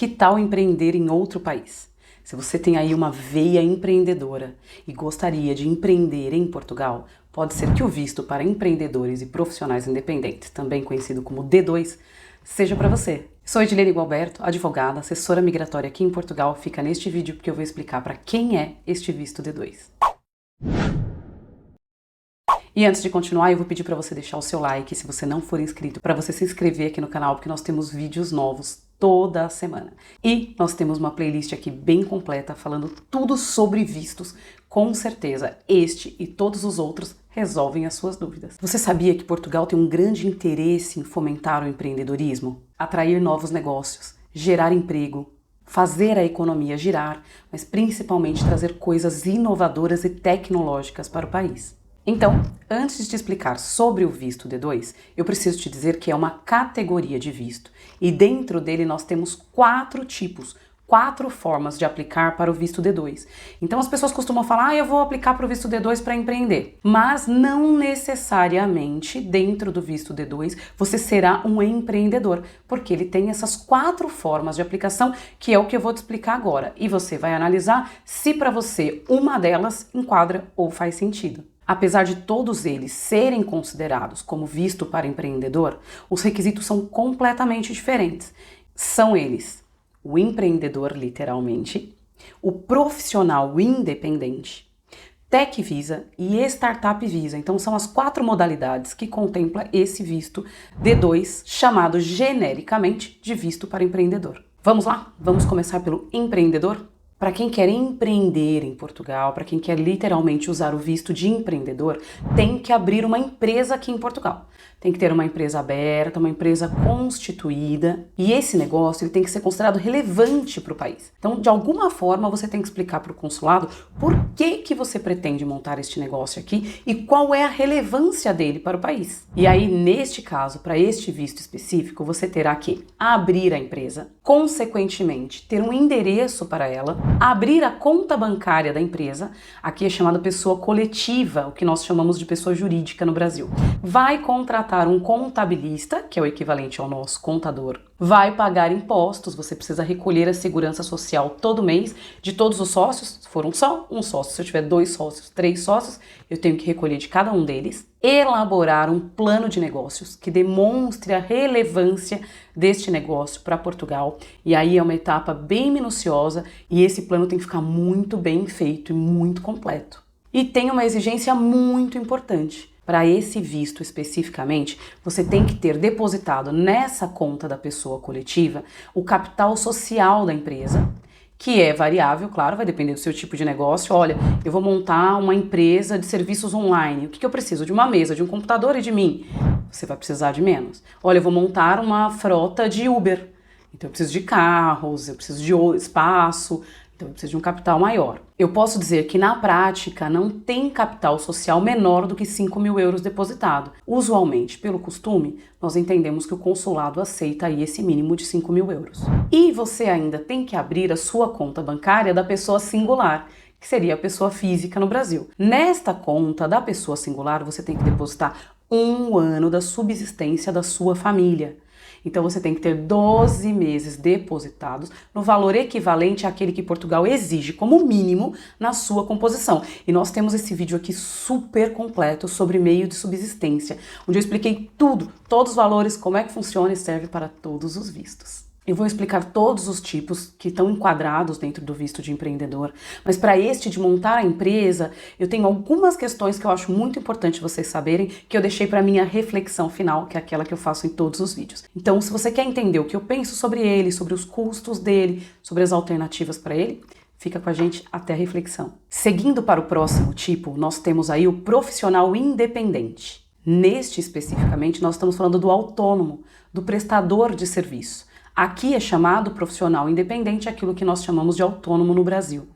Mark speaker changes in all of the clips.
Speaker 1: Que tal empreender em outro país? Se você tem aí uma veia empreendedora e gostaria de empreender em Portugal, pode ser que o visto para empreendedores e profissionais independentes, também conhecido como D2, seja para você. Sou Edilene Gualberto, advogada, assessora migratória aqui em Portugal. Fica neste vídeo porque eu vou explicar para quem é este visto D2. E antes de continuar, eu vou pedir para você deixar o seu like, se você não for inscrito, para você se inscrever aqui no canal, porque nós temos vídeos novos toda semana. E nós temos uma playlist aqui bem completa, falando tudo sobre vistos. Com certeza, este e todos os outros resolvem as suas dúvidas. Você sabia que Portugal tem um grande interesse em fomentar o empreendedorismo? Atrair novos negócios, gerar emprego, fazer a economia girar, mas principalmente trazer coisas inovadoras e tecnológicas para o país. Então, antes de te explicar sobre o visto D2, eu preciso te dizer que é uma categoria de visto e dentro dele nós temos 4 tipos, 4 formas de aplicar para o visto D2. Então as pessoas costumam falar, eu vou aplicar para o visto D2 para empreender, mas não necessariamente dentro do visto D2 você será um empreendedor, porque ele tem essas 4 formas de aplicação que é o que eu vou te explicar agora e você vai analisar se para você uma delas enquadra ou faz sentido. Apesar de todos eles serem considerados como visto para empreendedor, os requisitos são completamente diferentes. São eles: o empreendedor, literalmente, o profissional independente, Tech Visa e Startup Visa. Então são as 4 modalidades que contempla esse visto D2, chamado genericamente de visto para empreendedor. Vamos lá? Vamos começar pelo empreendedor? Para quem quer empreender em Portugal, para quem quer literalmente usar o visto de empreendedor, tem que abrir uma empresa aqui em Portugal. Tem que ter uma empresa aberta, uma empresa constituída, e esse negócio ele tem que ser considerado relevante para o país. Então, de alguma forma, você tem que explicar para o consulado por que você pretende montar este negócio aqui e qual é a relevância dele para o país. E aí, neste caso, para este visto específico, você terá que abrir a empresa, consequentemente, ter um endereço para ela, abrir a conta bancária da empresa, aqui é chamada pessoa coletiva, o que nós chamamos de pessoa jurídica no Brasil. Vai contratar um contabilista, que é o equivalente ao nosso contador, vai pagar impostos, você precisa recolher a segurança social todo mês de todos os sócios, se for só um sócio, se eu tiver 2 sócios, 3 sócios, eu tenho que recolher de cada um deles, elaborar um plano de negócios que demonstre a relevância deste negócio para Portugal, e aí é uma etapa bem minuciosa e esse plano tem que ficar muito bem feito e muito completo. E tem uma exigência muito importante. Para esse visto especificamente, você tem que ter depositado nessa conta da pessoa coletiva o capital social da empresa, que é variável, claro, vai depender do seu tipo de negócio. Olha, eu vou montar uma empresa de serviços online, o que eu preciso? De uma mesa, de um computador e de mim. Você vai precisar de menos. Olha, eu vou montar uma frota de Uber, então eu preciso de carros, eu preciso de espaço, então eu preciso de um capital maior. Eu posso dizer que na prática não tem capital social menor do que 5.000 euros depositado. Usualmente, pelo costume, nós entendemos que o consulado aceita aí esse mínimo de 5.000 euros. E você ainda tem que abrir a sua conta bancária da pessoa singular, que seria a pessoa física no Brasil. Nesta conta da pessoa singular, você tem que depositar 1 ano da subsistência da sua família. Então você tem que ter 12 meses depositados no valor equivalente àquele que Portugal exige como mínimo na sua composição. E nós temos esse vídeo aqui super completo sobre meio de subsistência, onde eu expliquei tudo, todos os valores, como é que funciona e serve para todos os vistos. Eu vou explicar todos os tipos que estão enquadrados dentro do visto de empreendedor, mas para este de montar a empresa, eu tenho algumas questões que eu acho muito importante vocês saberem, que eu deixei para minha reflexão final, que é aquela que eu faço em todos os vídeos. Então, se você quer entender o que eu penso sobre ele, sobre os custos dele, sobre as alternativas para ele, fica com a gente até a reflexão. Seguindo para o próximo tipo, nós temos aí o profissional independente. Neste especificamente, nós estamos falando do autônomo, do prestador de serviço. Aqui é chamado profissional independente aquilo que nós chamamos de autônomo no Brasil.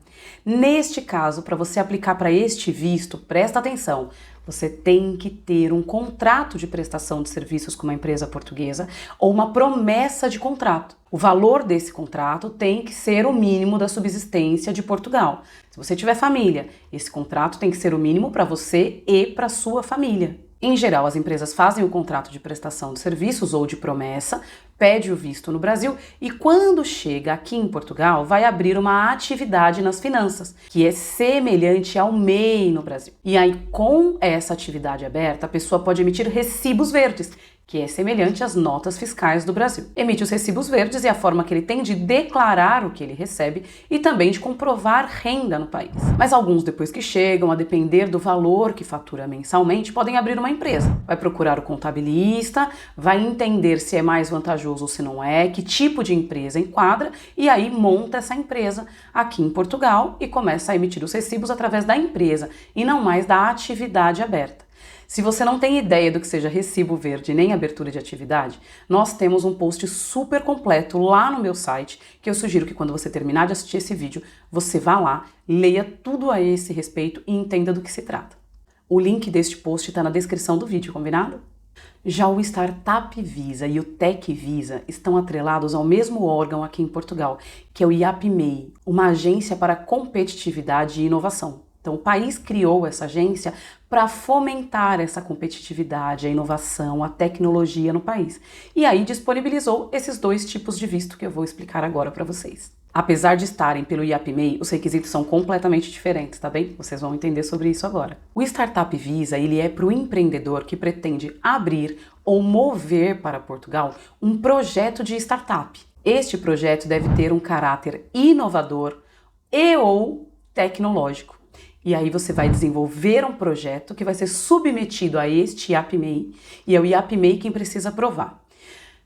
Speaker 1: Neste caso, para você aplicar para este visto, presta atenção, você tem que ter um contrato de prestação de serviços com uma empresa portuguesa ou uma promessa de contrato. O valor desse contrato tem que ser o mínimo da subsistência de Portugal. Se você tiver família, esse contrato tem que ser o mínimo para você e para sua família. Em geral, as empresas fazem o contrato de prestação de serviços ou de promessa, pede o visto no Brasil e quando chega aqui em Portugal, vai abrir uma atividade nas finanças, que é semelhante ao MEI no Brasil. E aí, com essa atividade aberta, a pessoa pode emitir recibos verdes, que é semelhante às notas fiscais do Brasil. Emite os recibos verdes e a forma que ele tem de declarar o que ele recebe e também de comprovar renda no país. Mas alguns, depois que chegam, a depender do valor que fatura mensalmente, podem abrir uma empresa. Vai procurar o contabilista, vai entender se é mais vantajoso ou se não é, que tipo de empresa enquadra e aí monta essa empresa aqui em Portugal e começa a emitir os recibos através da empresa e não mais da atividade aberta. Se você não tem ideia do que seja recibo verde nem abertura de atividade, nós temos um post super completo lá no meu site, que eu sugiro que quando você terminar de assistir esse vídeo, você vá lá, leia tudo a esse respeito e entenda do que se trata. O link deste post está na descrição do vídeo, combinado? Já o Startup Visa e o Tech Visa estão atrelados ao mesmo órgão aqui em Portugal, que é o IAPMEI, uma agência para competitividade e inovação. Então, o país criou essa agência para fomentar essa competitividade, a inovação, a tecnologia no país. E aí disponibilizou esses dois tipos de visto que eu vou explicar agora para vocês. Apesar de estarem pelo IAPMEI, os requisitos são completamente diferentes, tá bem? Vocês vão entender sobre isso agora. O Startup Visa, ele é para o empreendedor que pretende abrir ou mover para Portugal um projeto de startup. Este projeto deve ter um caráter inovador e ou tecnológico. E aí você vai desenvolver um projeto que vai ser submetido a este IAPMEI e é o IAPMEI quem precisa aprovar.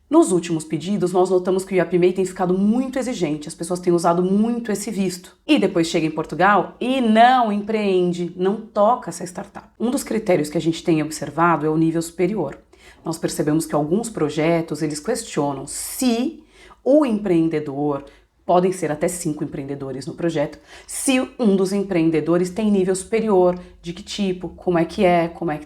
Speaker 1: Nos últimos pedidos, nós notamos que o IAPMEI tem ficado muito exigente, as pessoas têm usado muito esse visto. E depois chega em Portugal e não empreende, não toca essa startup. Um dos critérios que a gente tem observado é o nível superior. Nós percebemos que alguns projetos, eles questionam se o empreendedor, podem ser até 5 empreendedores no projeto, se um dos empreendedores tem nível superior, de que tipo, como é que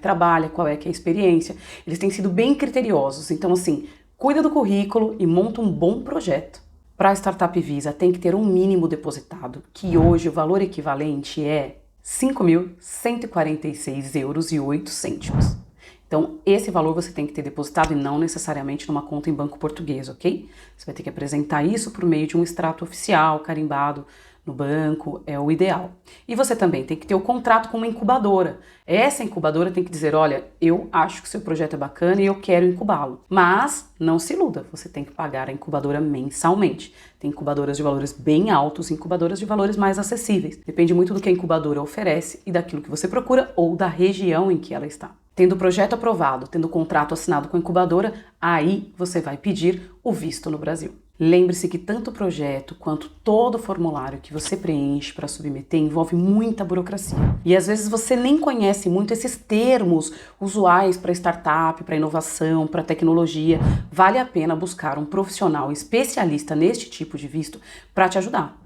Speaker 1: trabalha, qual é que é a experiência. Eles têm sido bem criteriosos, então assim, cuida do currículo e monta um bom projeto. Para a Startup Visa tem que ter um mínimo depositado, que hoje o valor equivalente é R$ 5.146,08. Então, esse valor você tem que ter depositado e não necessariamente numa conta em banco português, ok? Você vai ter que apresentar isso por meio de um extrato oficial, carimbado no banco, é o ideal. E você também tem que ter o contrato com uma incubadora. Essa incubadora tem que dizer, olha, eu acho que seu projeto é bacana e eu quero incubá-lo. Mas não se iluda, você tem que pagar a incubadora mensalmente. Tem incubadoras de valores bem altos e incubadoras de valores mais acessíveis. Depende muito do que a incubadora oferece e daquilo que você procura ou da região em que ela está. Tendo o projeto aprovado, tendo o contrato assinado com a incubadora, aí você vai pedir o visto no Brasil. Lembre-se que tanto o projeto quanto todo o formulário que você preenche para submeter envolve muita burocracia. E às vezes você nem conhece muito esses termos usuais para startup, para inovação, para tecnologia. Vale a pena buscar um profissional especialista neste tipo de visto para te ajudar.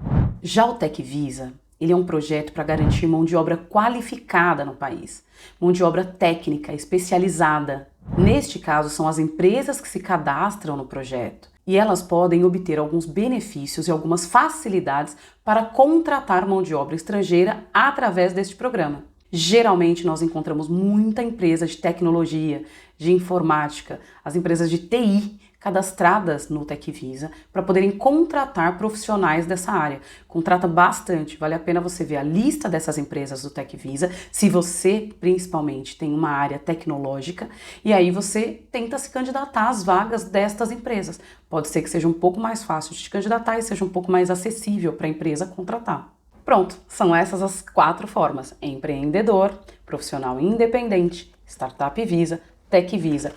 Speaker 1: Já o Tech Visa, ele é um projeto para garantir mão de obra qualificada no país, mão de obra técnica, especializada. Neste caso, são as empresas que se cadastram no projeto e elas podem obter alguns benefícios e algumas facilidades para contratar mão de obra estrangeira através deste programa. Geralmente nós encontramos muita empresa de tecnologia, de informática, as empresas de TI cadastradas no Tech Visa para poderem contratar profissionais dessa área. Contrata bastante, vale a pena você ver a lista dessas empresas do Tech Visa, se você principalmente tem uma área tecnológica, e aí você tenta se candidatar às vagas destas empresas. Pode ser que seja um pouco mais fácil de te candidatar e seja um pouco mais acessível para a empresa contratar. Pronto, são essas as 4 formas: empreendedor, profissional independente, Startup Visa, Tech Visa,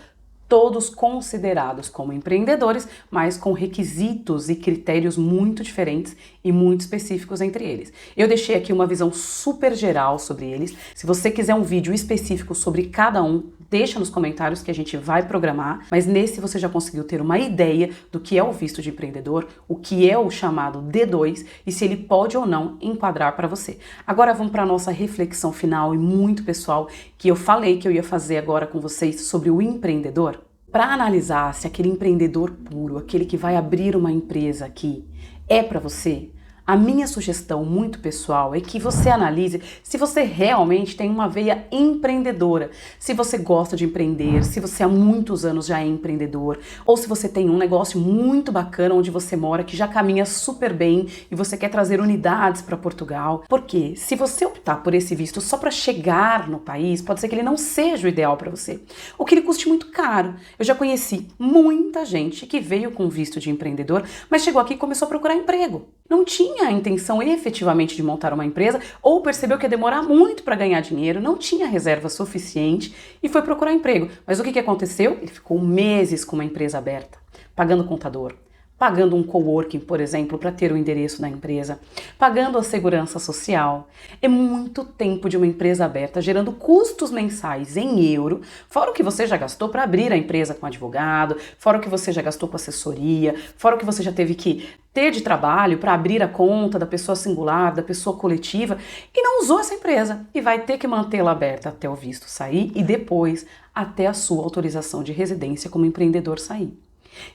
Speaker 1: todos considerados como empreendedores, mas com requisitos e critérios muito diferentes e muito específicos entre eles. Eu deixei aqui uma visão super geral sobre eles. Se você quiser um vídeo específico sobre cada um, deixa nos comentários que a gente vai programar, mas nesse você já conseguiu ter uma ideia do que é o visto de empreendedor, o que é o chamado D2 e se ele pode ou não enquadrar para você. Agora vamos para a nossa reflexão final e muito pessoal que eu falei que eu ia fazer agora com vocês sobre o empreendedor. Para analisar se aquele empreendedor puro, aquele que vai abrir uma empresa aqui, é para você, A minha sugestão muito pessoal é que você analise se você realmente tem uma veia empreendedora, se você gosta de empreender, se você há muitos anos já é empreendedor, ou se você tem um negócio muito bacana onde você mora que já caminha super bem e você quer trazer unidades para Portugal. Porque se você optar por esse visto só para chegar no país, pode ser que ele não seja o ideal para você, ou que ele custe muito caro. Eu já conheci muita gente que veio com visto de empreendedor, mas chegou aqui e começou a procurar emprego. Não tinha a intenção efetivamente de montar uma empresa ou percebeu que ia demorar muito para ganhar dinheiro, não tinha reserva suficiente e foi procurar emprego. Mas o que aconteceu? Ele ficou meses com uma empresa aberta, pagando contador, pagando um coworking, por exemplo, para ter o endereço da empresa, pagando a segurança social. É muito tempo de uma empresa aberta, gerando custos mensais em euro, fora o que você já gastou para abrir a empresa com advogado, fora o que você já gastou com assessoria, fora o que você já teve que ter de trabalho para abrir a conta da pessoa singular, da pessoa coletiva, e não usou essa empresa e vai ter que mantê-la aberta até o visto sair e depois até a sua autorização de residência como empreendedor sair.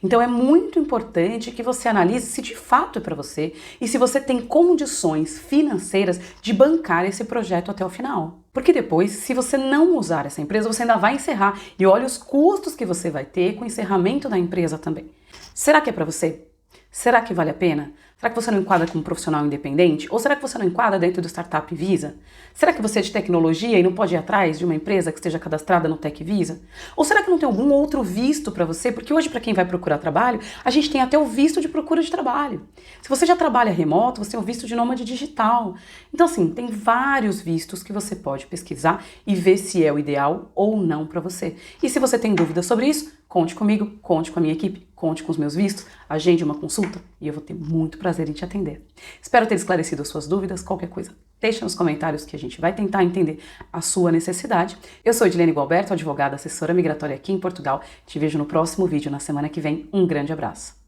Speaker 1: Então é muito importante que você analise se de fato é para você e se você tem condições financeiras de bancar esse projeto até o final. Porque depois, se você não usar essa empresa, você ainda vai encerrar e olha os custos que você vai ter com o encerramento da empresa também. Será que é para você? Será que vale a pena? Será que você não enquadra como profissional independente? Ou será que você não enquadra dentro do Startup Visa? Será que você é de tecnologia e não pode ir atrás de uma empresa que esteja cadastrada no Tech Visa? Ou será que não tem algum outro visto para você? Porque hoje, para quem vai procurar trabalho, a gente tem até o visto de procura de trabalho. Se você já trabalha remoto, você tem o visto de nômade digital. Então, assim, tem vários vistos que você pode pesquisar e ver se é o ideal ou não para você. E se você tem dúvidas sobre isso, conte comigo, conte com a minha equipe, conte com os meus vistos, agende uma consulta e eu vou ter muito prazer em te atender. Espero ter esclarecido as suas dúvidas, qualquer coisa, deixa nos comentários que a gente vai tentar entender a sua necessidade. Eu sou Edilene Gualberto, advogada, assessora migratória aqui em Portugal. Te vejo no próximo vídeo na semana que vem. Um grande abraço.